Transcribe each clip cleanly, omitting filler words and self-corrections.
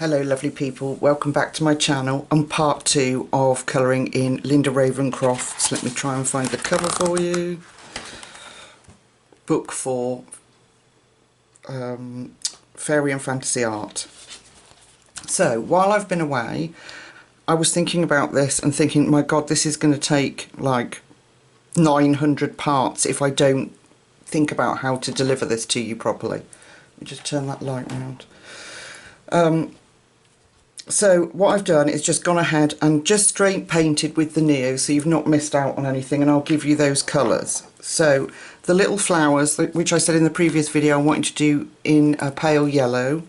Hello lovely people, welcome back to my channel on part 2 of colouring in Linda Ravensceroft's, let me try and find the cover for you, book 4, Fairy and Fantasy Art. So while I've been away I was thinking about this and thinking, my god, this is going to take like 900 parts if I don't think about how to deliver this to you properly. Let me just turn that light round. So what I've done is just gone ahead and just straight painted with the Neo, so you've not missed out on anything, and I'll give you those colours. So the little flowers, which I said in the previous video I wanted to do in a pale yellow,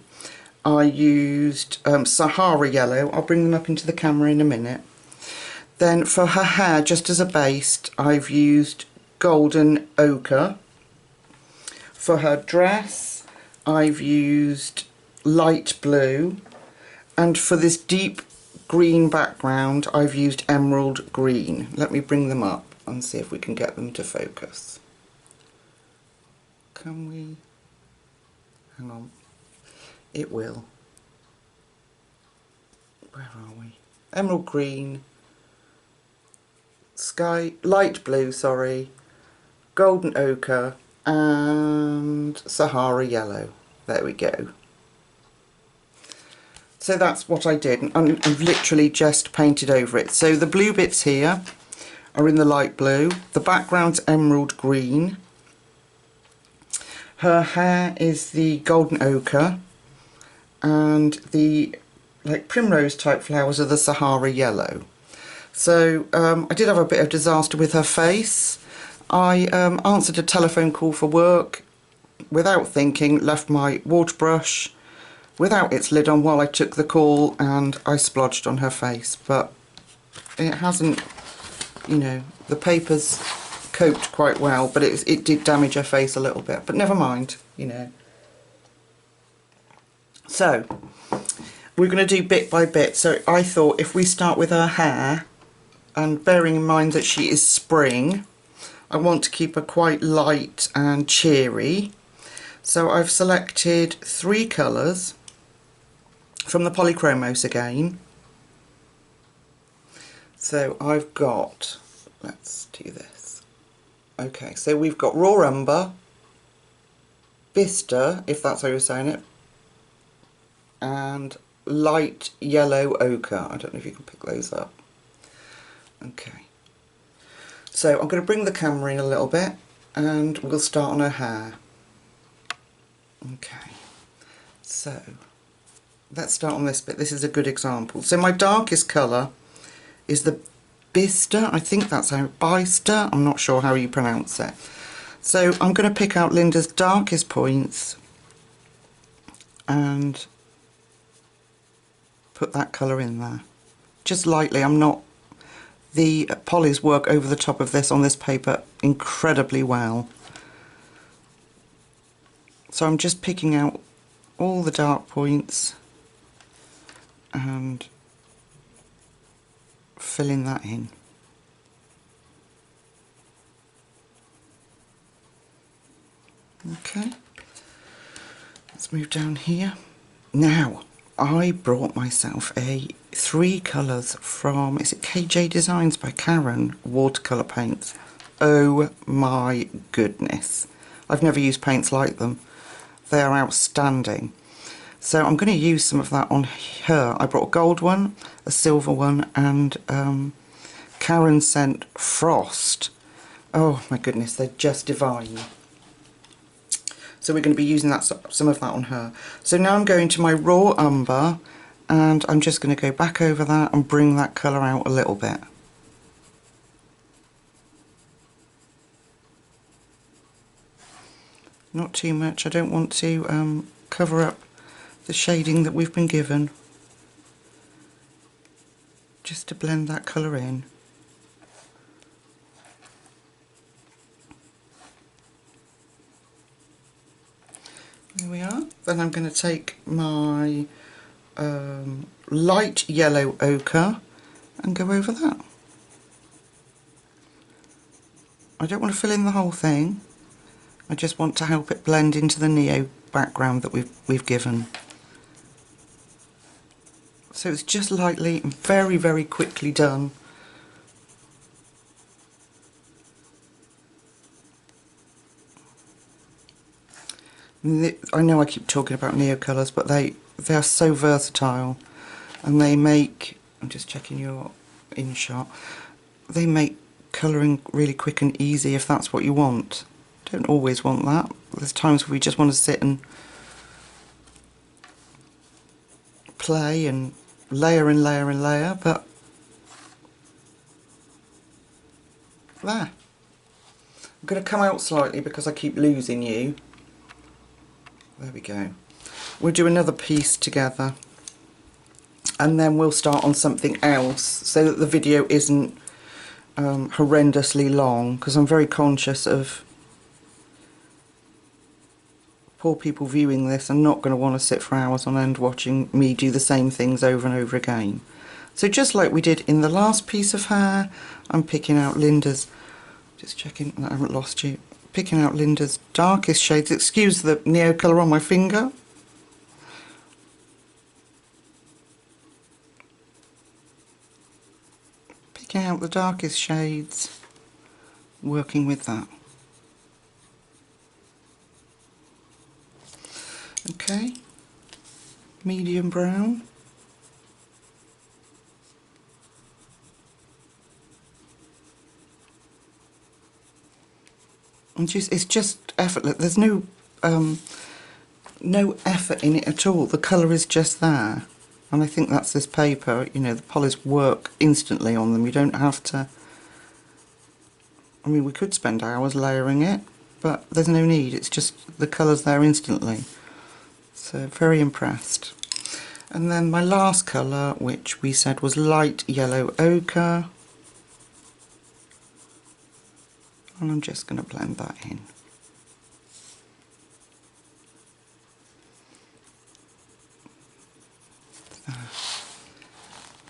I used Sahara yellow. I'll bring them up into the camera in a minute. Then for her hair, just as a base, I've used golden ochre. For her dress I've used light blue. And for this deep green background I've used emerald green. Let me bring them up and see if we can get them to focus. Can we? Hang on. It will. Where are we? Emerald green, sky, light blue, sorry, golden ochre and Sahara yellow. There we go. So that's what I did, and I've literally just painted over it. So the blue bits here are in the light blue, the background's emerald green, her hair is the golden ochre, and the like primrose type flowers are the Sahara yellow. So I did have a bit of disaster with her face. I answered a telephone call for work without thinking, left my water brush without its lid on while I took the call, and I splodged on her face. But it hasn't, you know, the paper's coped quite well, but it did damage her face a little bit, but never mind, you know. So we're going to do bit by bit. So I thought if we start with her hair, and bearing in mind that she is spring, I want to keep her quite light and cheery. So I've selected 3 colours from the Polychromos again. So I've got, let's do this. Okay, so we've got Raw Umber, Bista, if that's how you're saying it, and light yellow ochre. I don't know if you can pick those up. Okay. So I'm going to bring the camera in a little bit and we'll start on her hair. Okay. So let's start on this bit. This is a good example. So my darkest colour is the Bista, I think that's how, Bista, I'm not sure how you pronounce it. So I'm going to pick out Linda's darkest points and put that colour in there. Just lightly, I'm not, the polys work over the top of this on this paper incredibly well. So I'm just picking out all the dark points and filling that in. Okay, let's move down here. Now I brought myself 3 colours from, is it KJ Designs by Karen, watercolour paints. Oh my goodness, I've never used paints like them. They are outstanding. So I'm going to use some of that on her. I brought a gold one, a silver one, and Karen sent Frost. Oh my goodness, they're just divine. So we're going to be using that, some of that on her. So now I'm going to my Raw Umber, and I'm just going to go back over that and bring that colour out a little bit. Not too much. I don't want to cover up the shading that we've been given. Just to blend that colour in. There we are. Then I'm going to take my light yellow ochre and go over that. I don't want to fill in the whole thing. I just want to help it blend into the Neo background that we've given. So it's just lightly and very, very quickly done. I know I keep talking about Neocolors, but they are so versatile, and they make, I'm just checking your in shot, they make colouring really quick and easy if that's what you want. Don't always want that. There's times where we just want to sit and play and layer and layer and layer, but there. I'm going to come out slightly because I keep losing you. There we go. We'll do another piece together, and then we'll start on something else so that the video isn't horrendously long, because I'm very conscious of poor people viewing this and not going to want to sit for hours on end watching me do the same things over and over again. So just like we did in the last piece of hair, I'm picking out Linda's, just checking that I haven't lost you, picking out Linda's darkest shades. Excuse the Neocolor on my finger. Picking out the darkest shades, working with that. Okay, medium brown. And it's just effortless. There's no effort in it at all. The colour is just there. And I think that's this paper, you know, the polys work instantly on them. You don't have to, I mean, we could spend hours layering it, but there's no need. It's just the colour's there instantly. So very impressed. And then my last colour, which we said was light yellow ochre. And I'm just going to blend that in.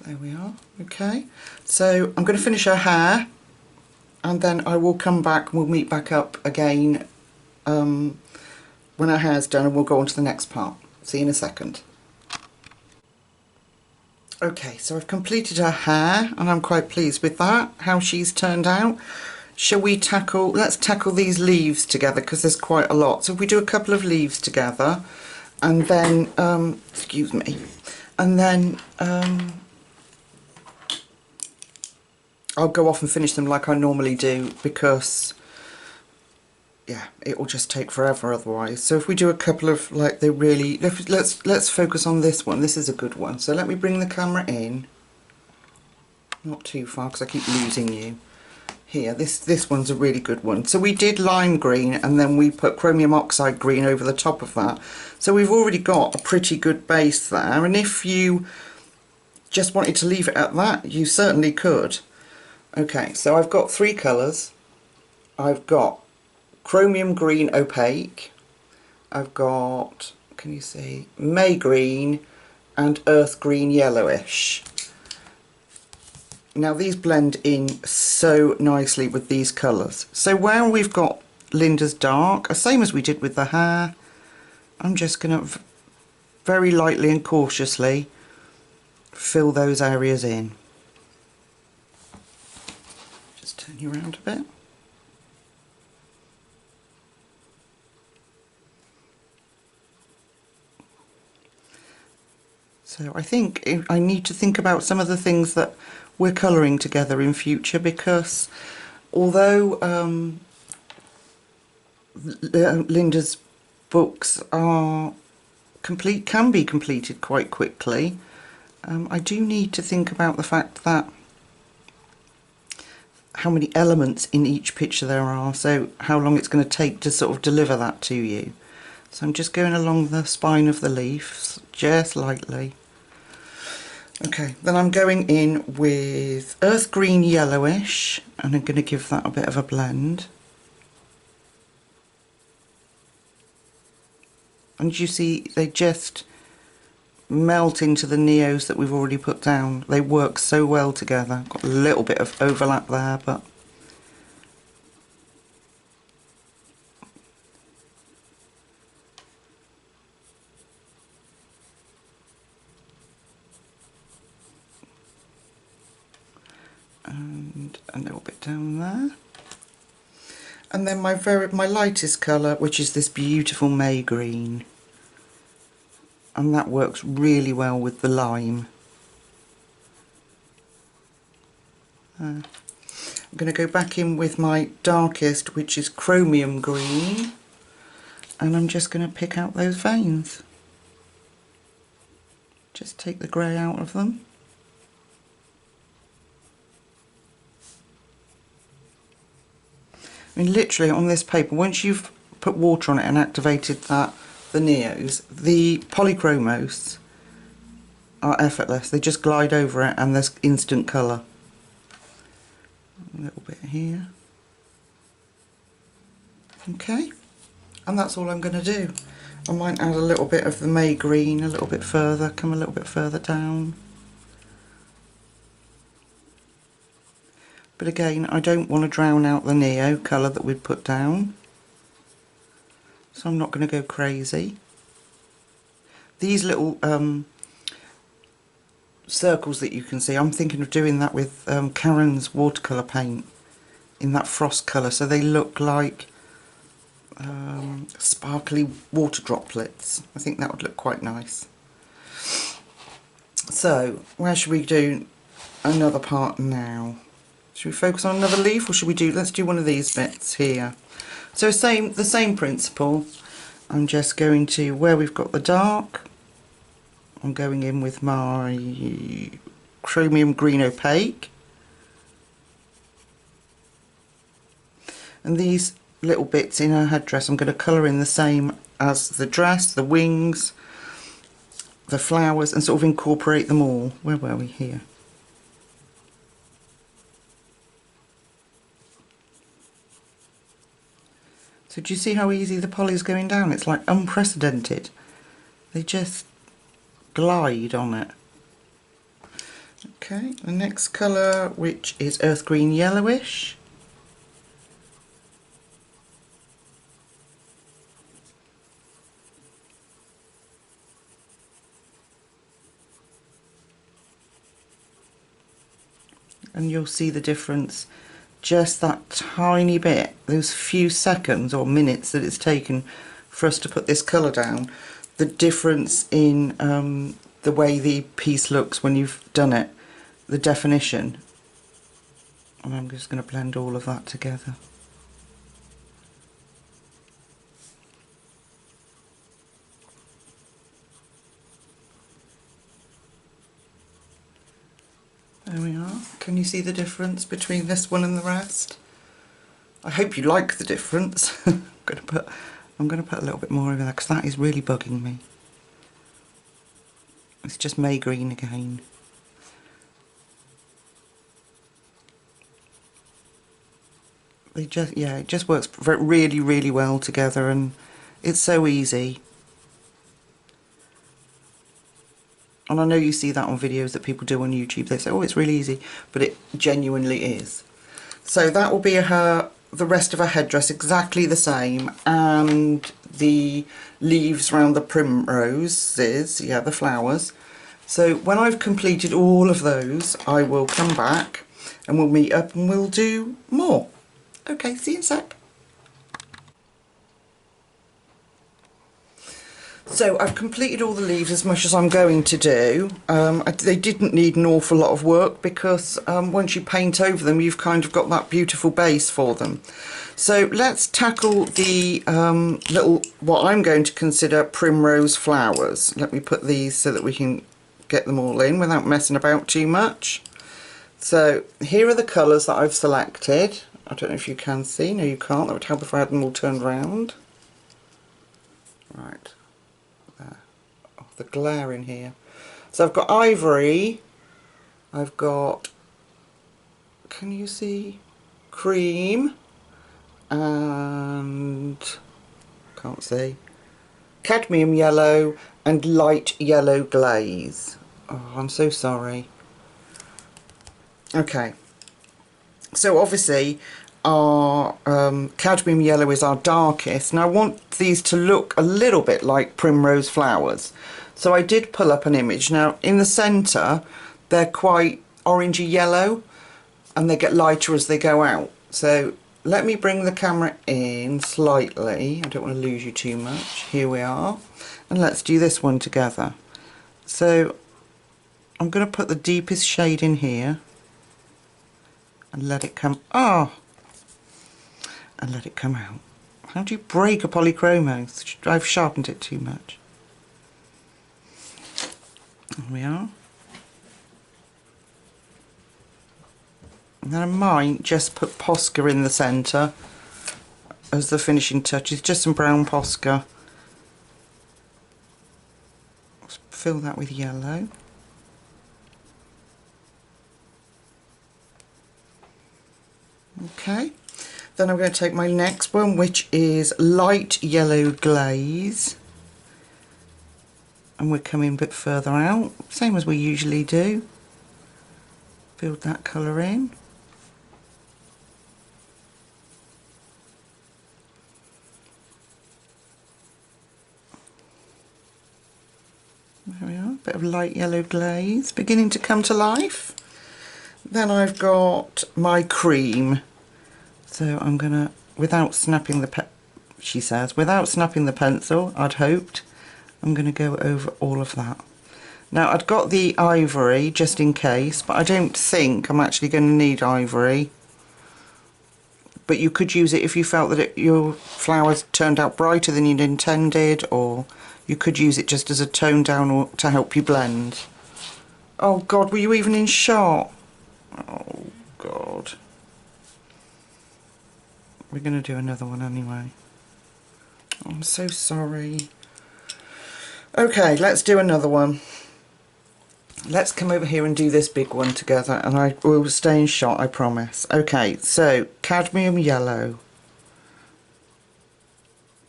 There we are. Okay, so I'm going to finish her hair, and then I will come back and we'll meet back up again when her hair's done, and we'll go on to the next part. See you in a second. Okay, so I've completed her hair and I'm quite pleased with that, how she's turned out. Shall we let's tackle these leaves together, because there's quite a lot. So if we do a couple of leaves together, and then, excuse me, and then I'll go off and finish them like I normally do, because yeah, it will just take forever otherwise. So if we do a couple of, like, they really, let's focus on this one. This is a good one. So let me bring the camera in, not too far because I keep losing you. Here, this one's a really good one. So we did lime green, and then we put chromium oxide green over the top of that. So we've already got a pretty good base there, and if you just wanted to leave it at that, you certainly could. Okay, so I've got three colours. I've got chromium green opaque, I've got, can you see, May green and earth green yellowish. Now these blend in so nicely with these colours. So where we've got Linda's dark, same as we did with the hair, I'm just going to very lightly and cautiously fill those areas in. Just turn you around a bit. So I think I need to think about some of the things that we're colouring together in future, because although Linda's books are can be completed quite quickly, I do need to think about the fact that how many elements in each picture there are, so how long it's going to take to sort of deliver that to you. So I'm just going along the spine of the leaves, just lightly. Okay, then I'm going in with earth green yellowish, and I'm going to give that a bit of a blend. And you see, they just melt into the neos that we've already put down. They work so well together. Got a little bit of overlap there, but and a little bit down there. And then my lightest colour, which is this beautiful May green, and that works really well with the lime. I'm going to go back in with my darkest, which is chromium green, and I'm just going to pick out those veins. Just take the grey out of them. I mean, literally on this paper, once you've put water on it and activated the Neos, the Polychromos are effortless. They just glide over it and there's instant colour. A little bit here. Okay, and that's all I'm going to do. I might add a little bit of the May green a little bit further, come a little bit further down. But again, I don't want to drown out the Neo colour that we'd put down, so I'm not going to go crazy. These little circles that you can see, I'm thinking of doing that with Karen's watercolour paint in that frost colour, so they look like sparkly water droplets. I think that would look quite nice. So, where should we do another part now? Should we focus on another leaf, or should we let's do one of these bits here. So the same principle. I'm just going to, where we've got the dark, I'm going in with my chromium green opaque. And these little bits in her headdress I'm going to colour in the same as the dress, the wings, the flowers, and sort of incorporate them all. Where were we here? So do you see how easy the poly's going down? It's like unprecedented. They just glide on it. Okay, the next colour, which is earth green yellowish. And you'll see the difference, just that tiny bit, those few seconds or minutes that it's taken for us to put this colour down, the difference in the way the piece looks when you've done it, the definition. And I'm just going to blend all of that together. There we are. Can you see the difference between this one and the rest? I hope you like the difference. I'm going to put a little bit more over there because that is really bugging me. It's just May green again. It just works really, really well together, and it's so easy. And I know you see that on videos that people do on YouTube. They say, oh, it's really easy, but it genuinely is. So that will be the rest of her headdress, exactly the same, and the leaves around the primroses, yeah, the flowers. So when I've completed all of those, I will come back and we'll meet up and we'll do more. Okay, see you in a sec. So I've completed all the leaves as much as I'm going to do. They didn't need an awful lot of work because once you paint over them, you've kind of got that beautiful base for them. So let's tackle the what I'm going to consider primrose flowers. Let me put these so that we can get them all in without messing about too much. So here are the colours that I've selected. I don't know if you can see. No, you can't. That would help if I had them all turned round. Right. The glare in here. So I've got ivory, I've got, can you see, cream, and can't see, cadmium yellow and light yellow glaze. Oh, I'm so sorry. Okay, so obviously our cadmium yellow is our darkest. Now I want these to look a little bit like primrose flowers. So I did pull up an image. Now in the centre they're quite orangey yellow, and they get lighter as they go out. So let me bring the camera in slightly. I don't want to lose you too much. Here we are. And let's do this one together. So I'm going to put the deepest shade in here and let it come, and let it come out. How do you break a Polychromos? I've sharpened it too much. There we are. And then I might just put Posca in the centre as the finishing touches, just some brown Posca. Fill that with yellow. Okay, then I'm going to take my next one, which is light yellow glaze. And we're coming a bit further out, same as we usually do. Build that colour in. There we are, a bit of light yellow glaze beginning to come to life. Then I've got my cream. So I'm gonna, without snapping the she says, without snapping the pencil, I'd hoped, I'm gonna go over all of that. Now I'd got the ivory just in case, but I don't think I'm actually going to need ivory. But you could use it if you felt that your flowers turned out brighter than you'd intended, or you could use it just as a tone down or to help you blend. Oh God, were you even in shot? Oh God. We're going to do another one anyway. Oh, I'm so sorry. Okay, let's do another one. Let's come over here and do this big one together, and I will stay in shot, I promise. Okay, so cadmium yellow.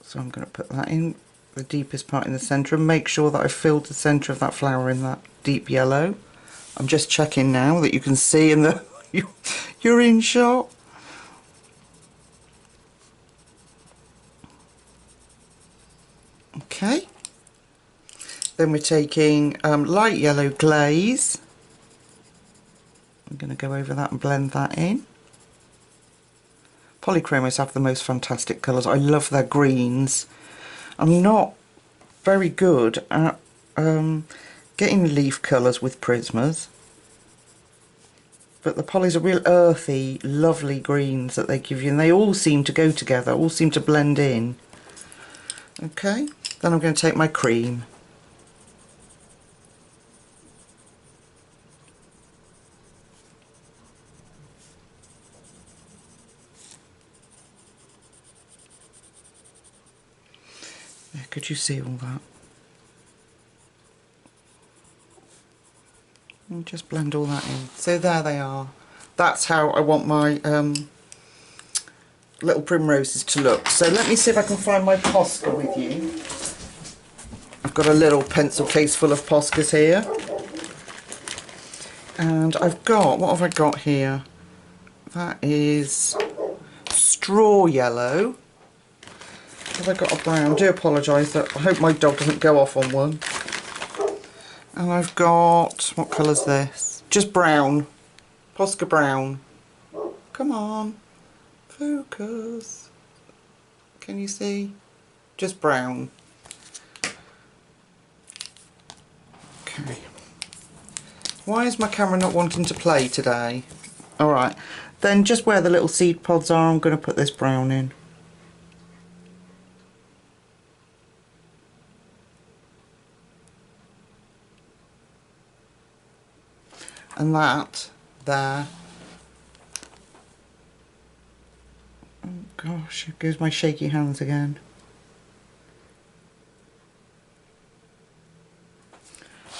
So I'm going to put that in the deepest part in the centre and make sure that I've filled the centre of that flower in that deep yellow. I'm just checking now that you can see in the you're in shot. Okay. Then we're taking light yellow glaze. I'm going to go over that and blend that in. Polychromos have the most fantastic colours. I love their greens. I'm not very good at getting leaf colours with Prismas, but the Polys are real earthy, lovely greens that they give you, and they all seem to go together, all seem to blend in. Okay, then I'm going to take my cream. There, could you see all that? And just blend all that in. So there they are. That's how I want my little primroses to look. So let me see if I can find my Posca with you. I've got a little pencil case full of Poscas here. And I've got, what have I got here? That is straw yellow. Have I got a brown? I do apologise, I hope my dog doesn't go off on one. And I've got, what colour's this? Just brown. Posca brown. Come on. Focus. Can you see? Just brown. Okay. Why is my camera not wanting to play today? Alright. Then just where the little seed pods are, I'm going to put this brown in. And that there, oh gosh, here goes my shaky hands again.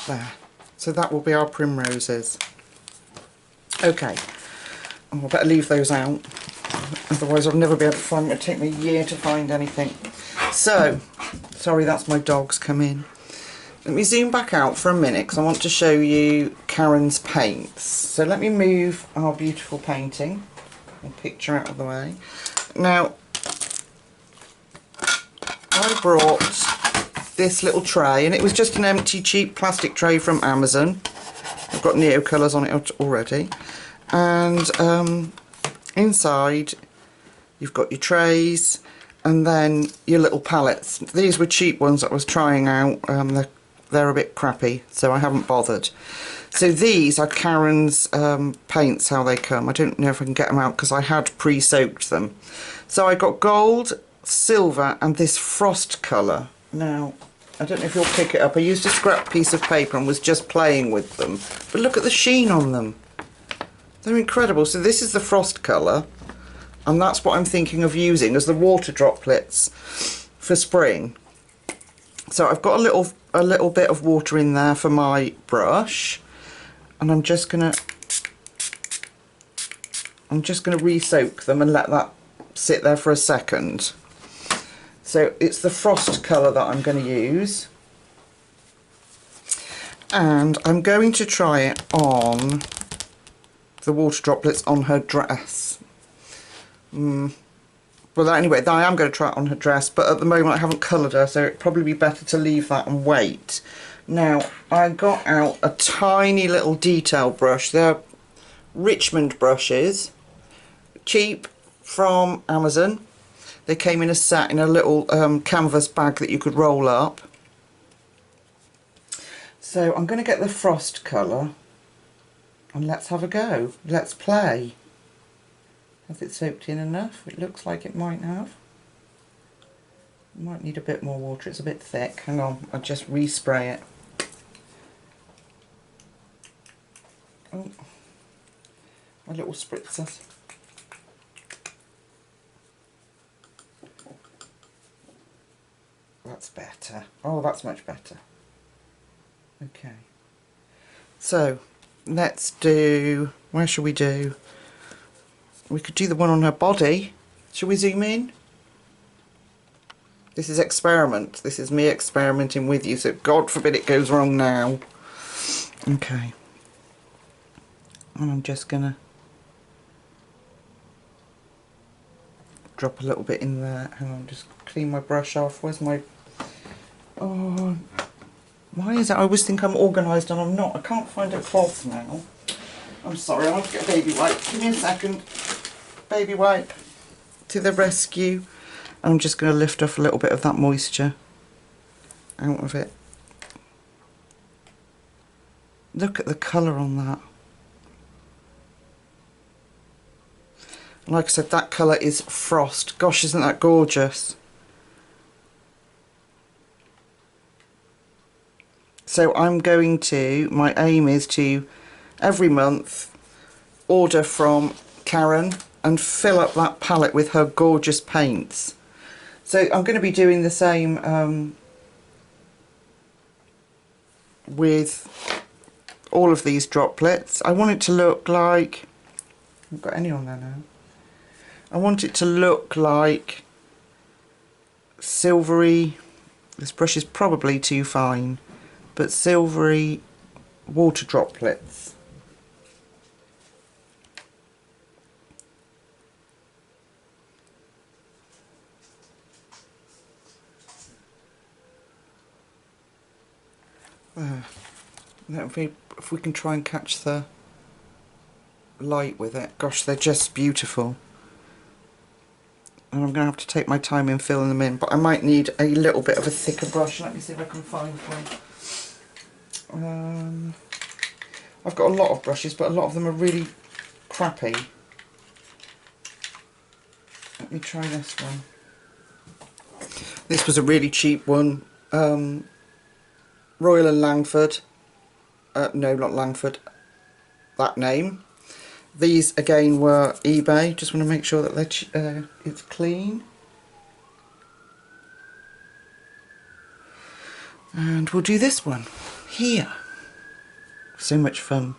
There, so that will be our primroses. Okay, oh, I better leave those out, otherwise I'll never be able to find, it'll take me a year to find anything. So, sorry, that's my dog's come in. Let me zoom back out for a minute because I want to show you Karen's paints. So let me move our beautiful painting and picture out of the way. Now, I brought this little tray, and it was just an empty cheap plastic tray from Amazon. I've got Neocolors on it already. and inside you've got your trays and then your little palettes. These were cheap ones that I was trying out. They're a bit crappy, so I haven't bothered. So these are Karen's paints, how they come. I don't know if I can get them out because I had pre-soaked them. So I got gold, silver and this frost colour. Now, I don't know if you'll pick it up. I used a scrap piece of paper and was just playing with them. But look at the sheen on them. They're incredible. So this is the frost colour. And that's what I'm thinking of using as the water droplets for spring. So I've got a little bit of water in there for my brush, and I'm just gonna re-soak them and let that sit there for a second. So it's the frost colour that I'm going to use, and I'm going to try it on the water droplets on her dress. Well, anyway, I am going to try it on her dress, but at the moment I haven't coloured her, so it'd probably be better to leave that and wait. Now, I got out a tiny little detail brush. They're Richmond brushes, cheap, from Amazon. They came in a set in a little canvas bag that you could roll up. So I'm going to get the frost colour and let's have a go. Let's play. Has it soaked in enough? It looks like it might have. Might need a bit more water, it's a bit thick. Hang on, I'll just respray it. Oh, my little spritzers. That's better. Oh, that's much better. Okay. So, let's do... Where shall we do? We could do the one on her body. Shall we zoom in? This is experiment. This is me experimenting with you, so God forbid it goes wrong now. Okay. And I'm just gonna drop a little bit in there. Hang on, just clean my brush off. Where's my... Oh, why is it I always think I'm organised and I'm not? I can't find a cloth now. I'm sorry, I'll have to get a baby wipe. Give me a second. Baby wipe to the rescue. I'm just going to lift off a little bit of that moisture out of it. Look at the colour on that. Like I said, that colour is frost. Gosh, isn't that gorgeous? So I'm going to, my aim is to, every month, order from Karen and fill up that palette with her gorgeous paints. So I'm going to be doing the same with all of these droplets. I want it to look like... I haven't got any on there now. I want it to look like silvery... This brush is probably too fine, but silvery water droplets. If we can try and catch the light with it. Gosh, they're just beautiful. And I'm going to have to take my time in filling them in, but I might need a little bit of a thicker brush. Let me see if I can find one. I've got a lot of brushes, but a lot of them are really crappy. Let me try this one. This was a really cheap one. Royal and Langford. No, not Langford. That name. These again were eBay. Just want to make sure that it's clean. And we'll do this one here. So much fun.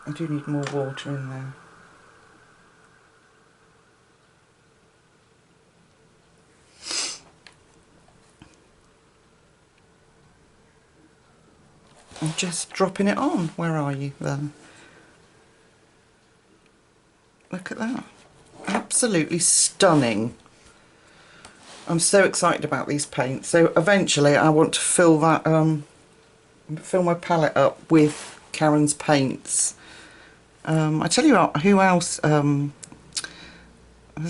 I do need more water in there. I'm just dropping it on. Where are you then? Look at that. Absolutely stunning. I'm so excited about these paints. So eventually I want to fill that fill my palette up with Karen's paints. I tell you what, who else? There's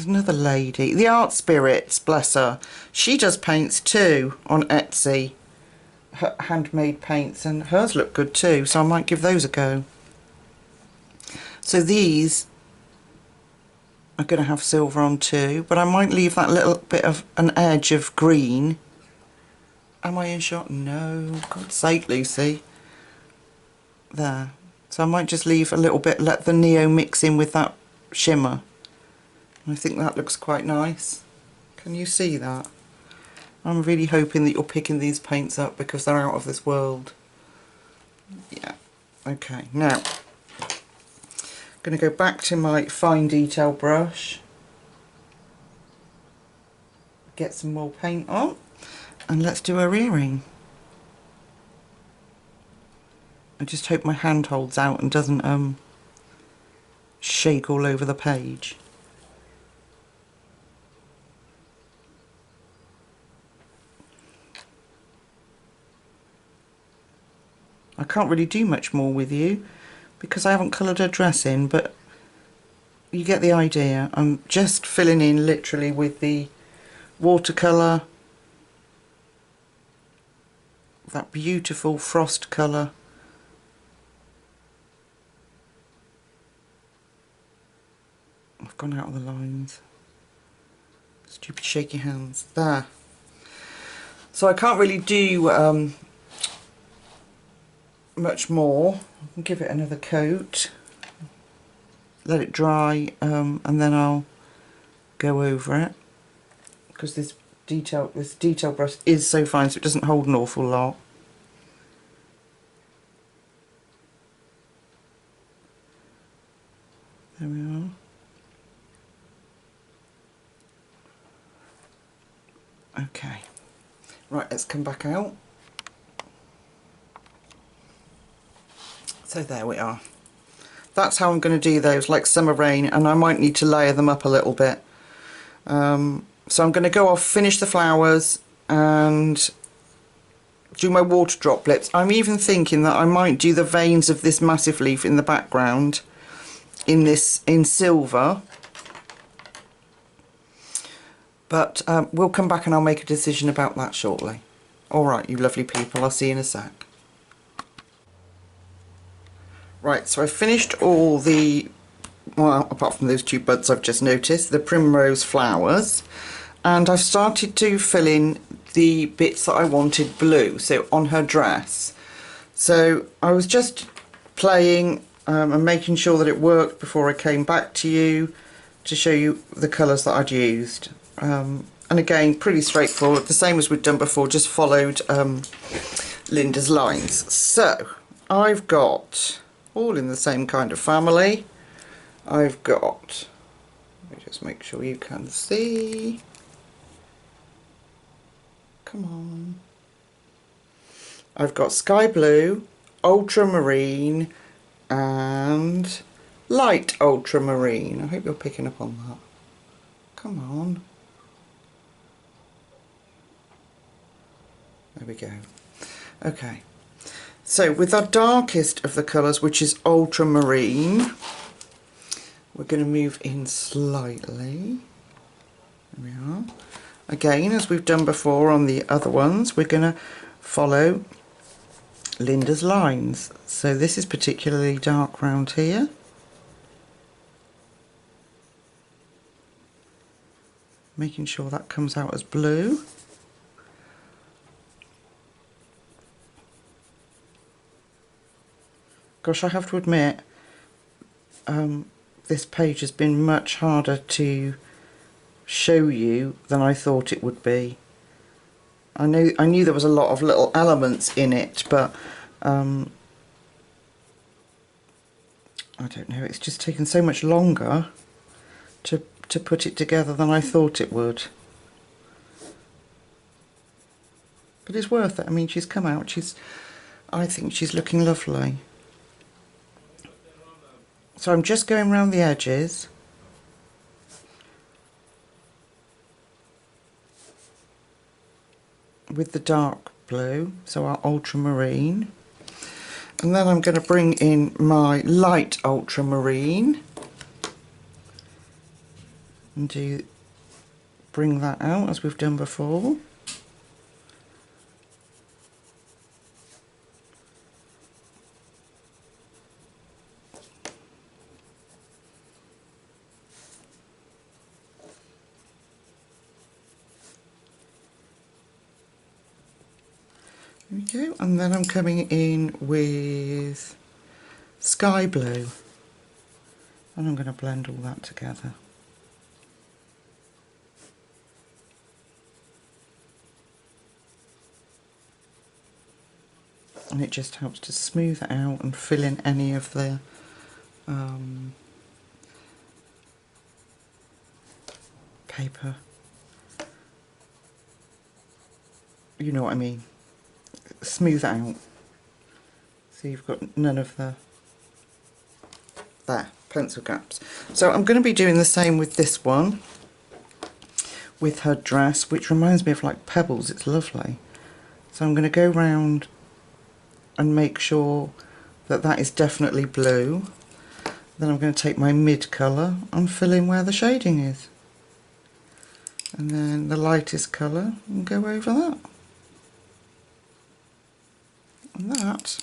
another lady, the Art Spirits, bless her. She does paints too on Etsy, her handmade paints, and hers look good too, so I might give those a go. So these are going to have silver on too, but I might leave that little bit of an edge of green. Am I in shot? No, God's sake, Lucy. There. So I might just leave a little bit, let the Neo mix in with that shimmer. I think that looks quite nice. Can you see that? I'm really hoping that you're picking these paints up because they're out of this world. Yeah. Okay, now I'm going to go back to my fine detail brush, get some more paint on, and let's do her earring. I just hope my hand holds out and doesn't shake all over the page. I can't really do much more with you because I haven't coloured her dress in, but you get the idea. I'm just filling in literally with the watercolour, that beautiful frost colour. I've gone out of the lines. Stupid shaky hands. There. So I can't really do much more. I'll give it another coat, let it dry, and then I'll go over it because this detail brush is so fine, so it doesn't hold an awful lot. There we are. Okay, right, let's come back out. So there we are. That's how I'm going to do those, like Summer Rain, and I might need to layer them up a little bit. So I'm going to go off, finish the flowers, and do my water droplets. I'm even thinking that I might do the veins of this massive leaf in the background in silver. But we'll come back and I'll make a decision about that shortly. Alright, you lovely people, I'll see you in a sec. Right, so I've finished all the, well, apart from those two buds I've just noticed, the primrose flowers, and I've started to fill in the bits that I wanted blue, so on her dress. So I was just playing and making sure that it worked before I came back to you to show you the colours that I'd used. And again, pretty straightforward, the same as we'd done before, just followed Linda's lines. So I've got, all in the same kind of family, I've got, let me just make sure you can see, come on, I've got sky blue, ultramarine and light ultramarine. I hope you're picking up on that. Come on. There we go. Okay. So with our darkest of the colours, which is ultramarine, we're going to move in slightly. There we are. Again, as we've done before on the other ones, we're going to follow Linda's lines. So this is particularly dark round here. Making sure that comes out as blue. Gosh, I have to admit, this page has been much harder to show you than I thought it would be. I knew there was a lot of little elements in it, but I don't know, it's just taken so much longer to put it together than I thought it would. But it's worth it. I mean, she's come out, I think she's looking lovely. So I'm just going around the edges. With the dark blue, so our ultramarine. And then I'm going to bring in my light ultramarine and bring that out as we've done before. There we go, and then I'm coming in with sky blue, and I'm going to blend all that together. And it just helps to smooth it out and fill in any of the paper. You know what I mean. Smooth it out. So you've got none of the pencil gaps. So I'm going to be doing the same with this one, with her dress, which reminds me of like pebbles. It's lovely. So I'm going to go round and make sure that that is definitely blue. Then I'm going to take my mid colour and fill in where the shading is. And then the lightest colour and go over that. And that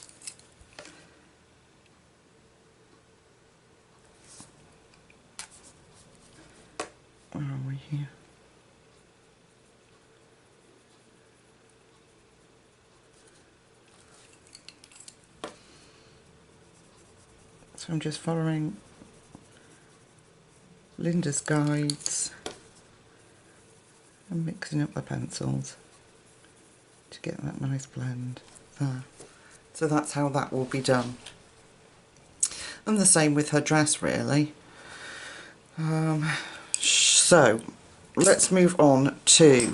where are we here? So I'm just following Linda's guides and mixing up the pencils to get that nice blend there. So that's how that will be done. And the same with her dress, really. So let's move on to,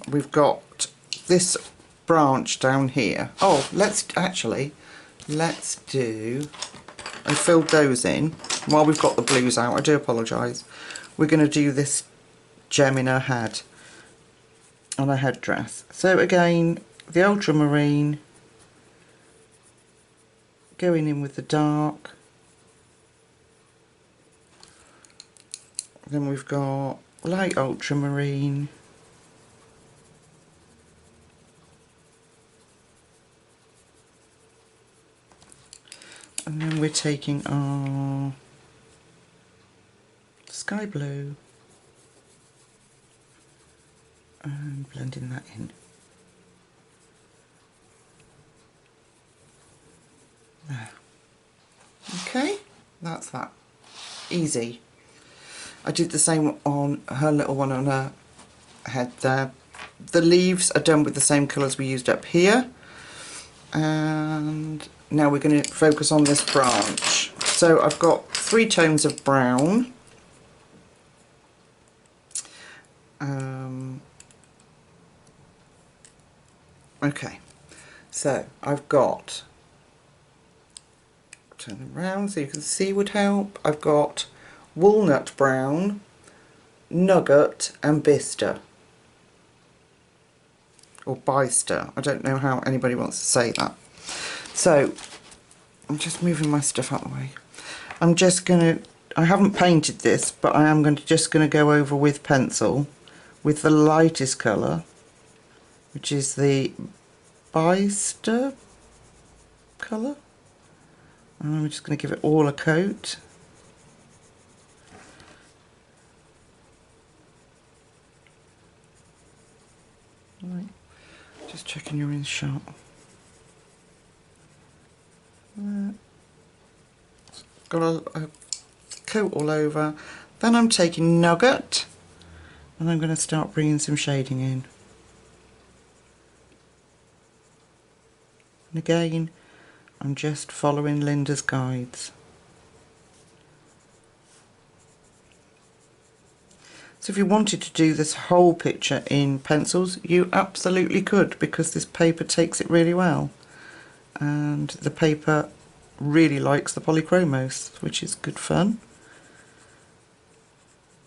we've got this branch down here. Oh, let's do, I filled those in while we've got the blues out. I do apologise. We're going to do this gem in her head, on her headdress. So again, the ultramarine, going in with the dark. Then we've got light ultramarine. And then we're taking our sky blue and blending that in. There. Okay, that's that. Easy. I did the same on her little one on her head there. The leaves are done with the same colours we used up here. And now we're going to focus on this branch. So I've got 3 tones of brown. Okay, so I've got, turn them around so you can see would help. I've got walnut brown, nugget and bister. Or byster. I don't know how anybody wants to say that. So I'm just moving my stuff out of the way. I'm just going to, I haven't painted this, but I am just going to go over with pencil with the lightest colour, which is the byster colour. And I'm just going to give it all a coat. Right. Just checking you're in shot. Got a coat all over. Then I'm taking nugget and I'm going to start bringing some shading in. And again, I'm just following Linda's guides. So if you wanted to do this whole picture in pencils, you absolutely could, because this paper takes it really well. And the paper really likes the Polychromos, which is good fun.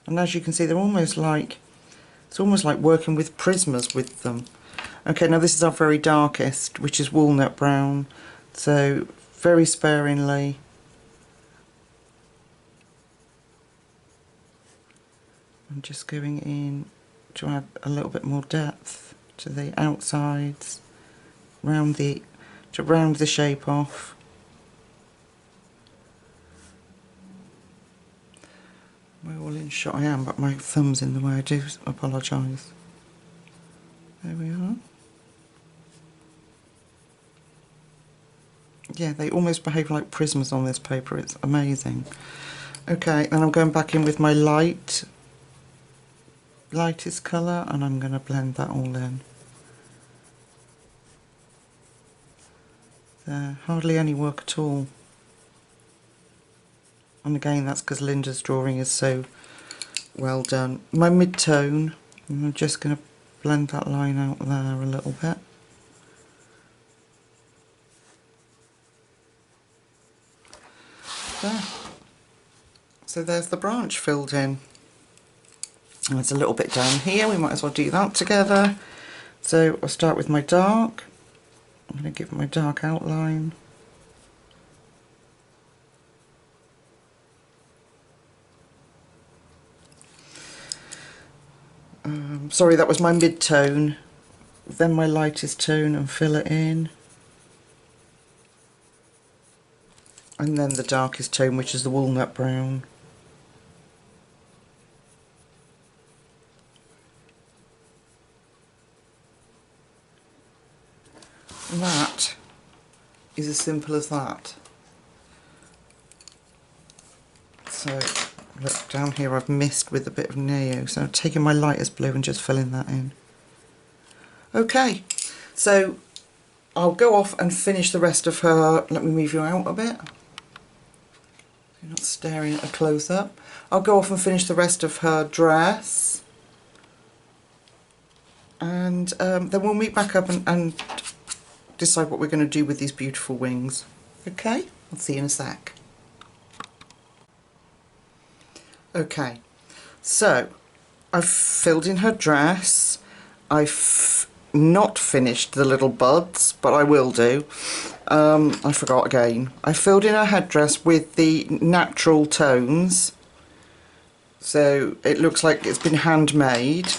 And as you can see, they're almost like, it's almost like working with prismas with them. Okay, now this is our very darkest, which is walnut brown, so very sparingly. I'm just going in to add a little bit more depth to the outsides, to round the shape off. Well in shot I am, but my thumb's in the way. I do apologise. There we are. Yeah, they almost behave like prisms on this paper. It's amazing. Okay, then I'm going back in with my lightest colour, and I'm going to blend that all in. There, hardly any work at all. And again, that's because Linda's drawing is so well done. My mid-tone, I'm just going to blend that line out there a little bit. There. So there's the branch filled in. And there's a little bit down here, we might as well do that together. So I'll start with my dark. I'm going to give it my dark outline. Sorry, that was my mid-tone. Then my lightest tone and fill it in. And then the darkest tone, which is the walnut brown. And that is as simple as that. So look, down here I've missed with a bit of Neo, so I'm taking my lightest blue and just filling that in. Okay, so I'll go off and finish the rest of her. Let me move you out a bit. You're not staring at a close-up. I'll go off and finish the rest of her dress, and then we'll meet back up and decide what we're going to do with these beautiful wings. Okay, I'll see you in a sec. Okay, so I've filled in her dress. I've not finished the little buds, but I will do. I forgot again. I filled in her headdress with the natural tones, so it looks like it's been handmade.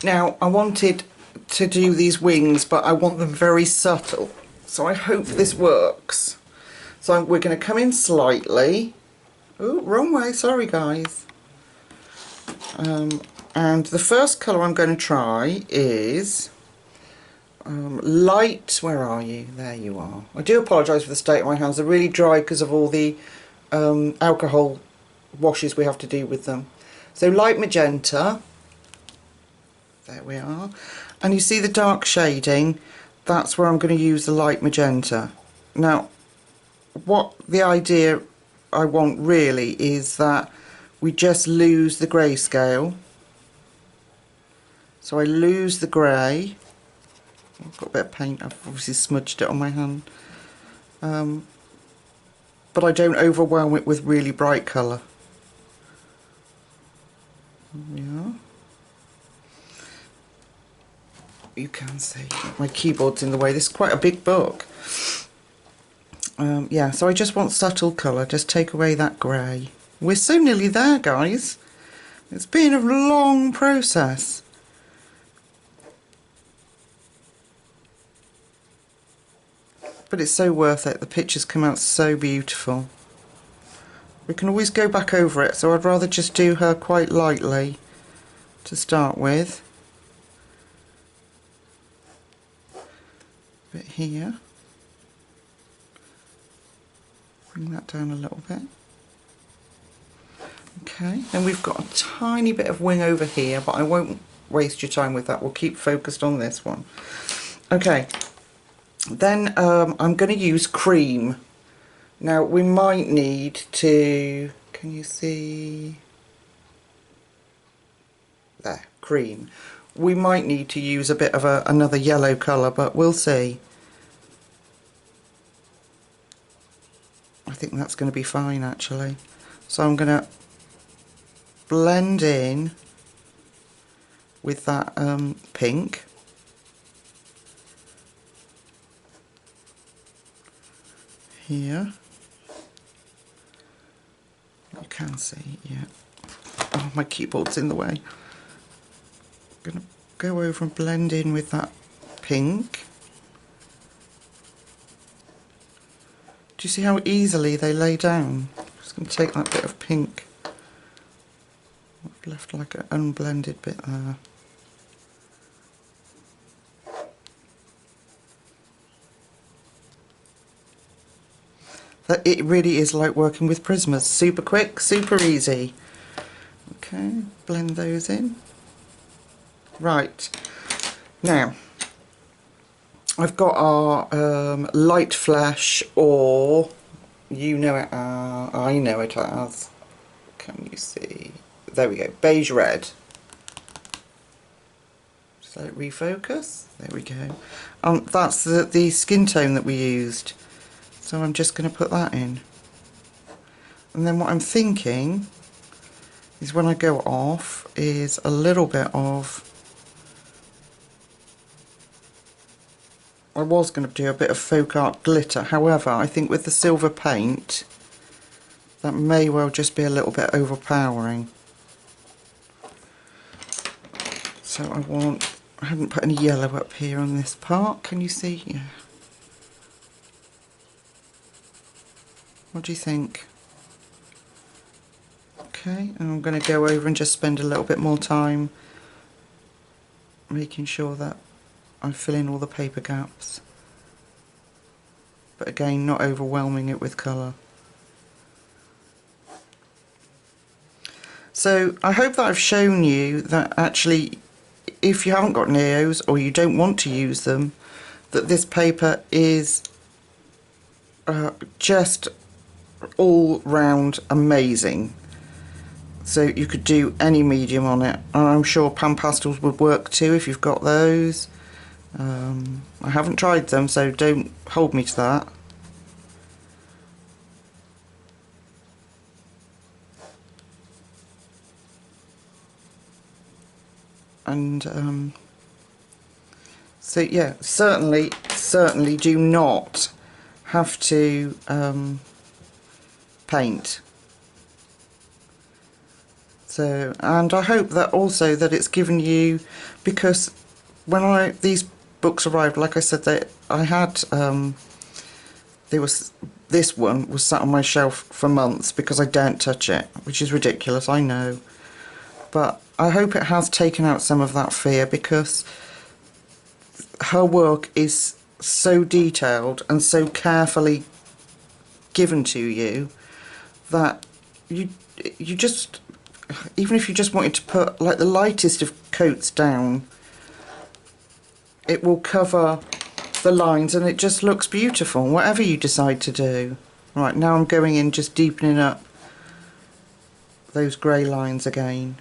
Now I wanted to do these wings, but I want them very subtle, so I hope this works. So we're going to come in slightly. Oh, wrong way, sorry guys. And the first colour I'm going to try is light. Where are you? There you are. I do apologise for the state of my hands. They're really dry because of all the alcohol washes we have to do with them. So light magenta. There we are. And you see the dark shading? That's where I'm going to use the light magenta. Now, what the idea I want really is that we just lose the grayscale. So I lose the grey. I've got a bit of paint, I've obviously smudged it on my hand. But I don't overwhelm it with really bright colour. There we are. You can see my keyboard's in the way. This is quite a big book. Yeah, so I just want subtle colour. Just take away that grey. We're so nearly there, guys. It's been a long process. But it's so worth it. The pictures come out so beautiful. We can always go back over it, so I'd rather just do her quite lightly to start with. A bit here. Bring that down a little bit. Okay, then we've got a tiny bit of wing over here, but I won't waste your time with that. We'll keep focused on this one. Okay, then I'm going to use cream. Now we might need to, can you see? There, cream. We might need to use a bit of another yellow colour, but we'll see. I think that's going to be fine actually. So I'm going to blend in with that pink. Here. You can see, yeah. Oh, my keyboard's in the way. I'm going to go over and blend in with that pink. Do you see how easily they lay down? I'm just going to take that bit of pink. I've left like an unblended bit there. That it really is like working with Prismas. Super quick, super easy. Okay, blend those in. Right, now I've got our light flesh, or you know it as, I know it as, can you see? There we go, beige red. Just let it refocus. There we go. That's the skin tone that we used. So I'm just going to put that in. And then what I'm thinking is when I go off is a little bit of, I was going to do a bit of folk art glitter, however I think with the silver paint that may well just be a little bit overpowering. So I haven't put any yellow up here on this part, can you see? Yeah. What do you think? Okay, and I'm going to go over and just spend a little bit more time making sure that I fill in all the paper gaps. But again, not overwhelming it with colour. So I hope that I've shown you that actually if you haven't got Neos or you don't want to use them, that this paper is just all round amazing. So you could do any medium on it, and I'm sure pan pastels would work too if you've got those. I haven't tried them, so don't hold me to that. And so yeah, certainly do not have to paint. So, and I hope that also that it's given you, because when these books arrived, like I said, that I had this one was sat on my shelf for months because I daren't touch it, which is ridiculous, I know, but I hope it has taken out some of that fear, because her work is so detailed and so carefully given to you that you just, even if you just wanted to put like the lightest of coats down, it will cover the lines and it just looks beautiful, whatever you decide to do. Right, now I'm going in just deepening up those grey lines again.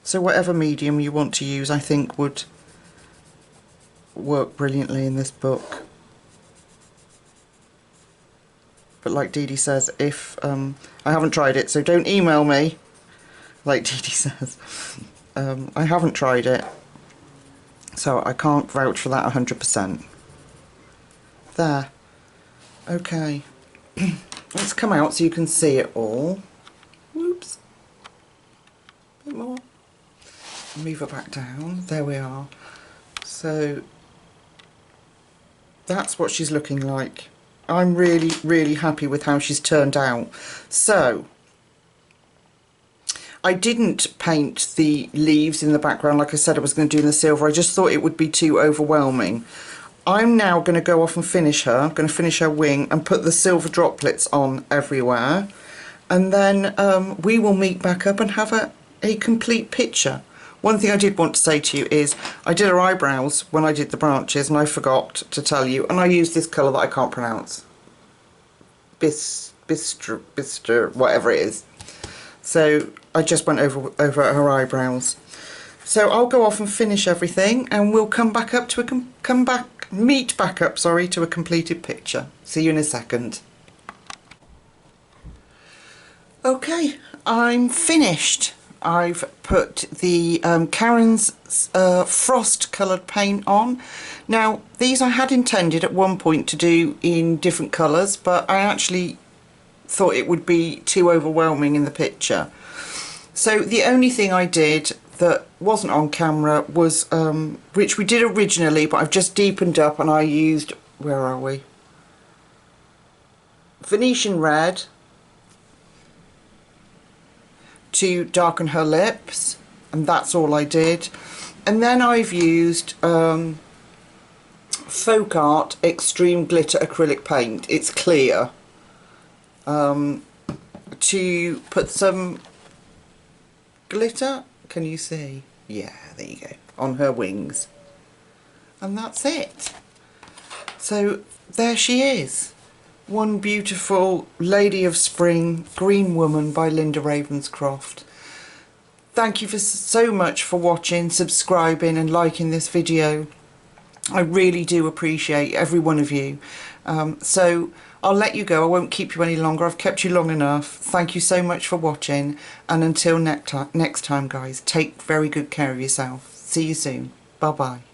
So whatever medium you want to use, I think would work brilliantly in this book. But like Dee Dee says, if I haven't tried it, so don't email me, like Dee Dee says. I haven't tried it, so I can't vouch for that 100%. There. Okay. Let's come out so you can see it all. Whoops. A bit more. Move it back down. There we are. So that's what she's looking like. I'm really, really happy with how she's turned out. So I didn't paint the leaves in the background like I said I was going to do in the silver. I just thought it would be too overwhelming. I'm now going to go off and finish her. I'm going to finish her wing and put the silver droplets on everywhere. And then we will meet back up and have a complete picture. One thing I did want to say to you is I did her eyebrows when I did the branches, and I forgot to tell you, and I used this colour that I can't pronounce. Bister, whatever it is. So I just went over her eyebrows. So I'll go off and finish everything, and we'll come back up to meet back up to a completed picture. See you in a second. Okay, I'm finished. I've put the Karen's frost coloured paint on. Now these I had intended at one point to do in different colours, but I actually thought it would be too overwhelming in the picture. So the only thing I did that wasn't on camera was, which we did originally, but I've just deepened up, and I used, where are we? Venetian red to darken her lips, and that's all I did. And then I've used Folk Art Extreme Glitter Acrylic Paint, it's clear, to put some glitter, can you see? Yeah, there you go, on her wings. And that's it. So there she is. One beautiful Lady of Spring Green Woman by Linda Ravensceroft. Thank you so much for watching, subscribing and liking this video. I really do appreciate every one of you. So I'll let you go. I won't keep you any longer. I've kept you long enough. Thank you so much for watching, and until next time guys, take very good care of yourself. See you soon. Bye bye.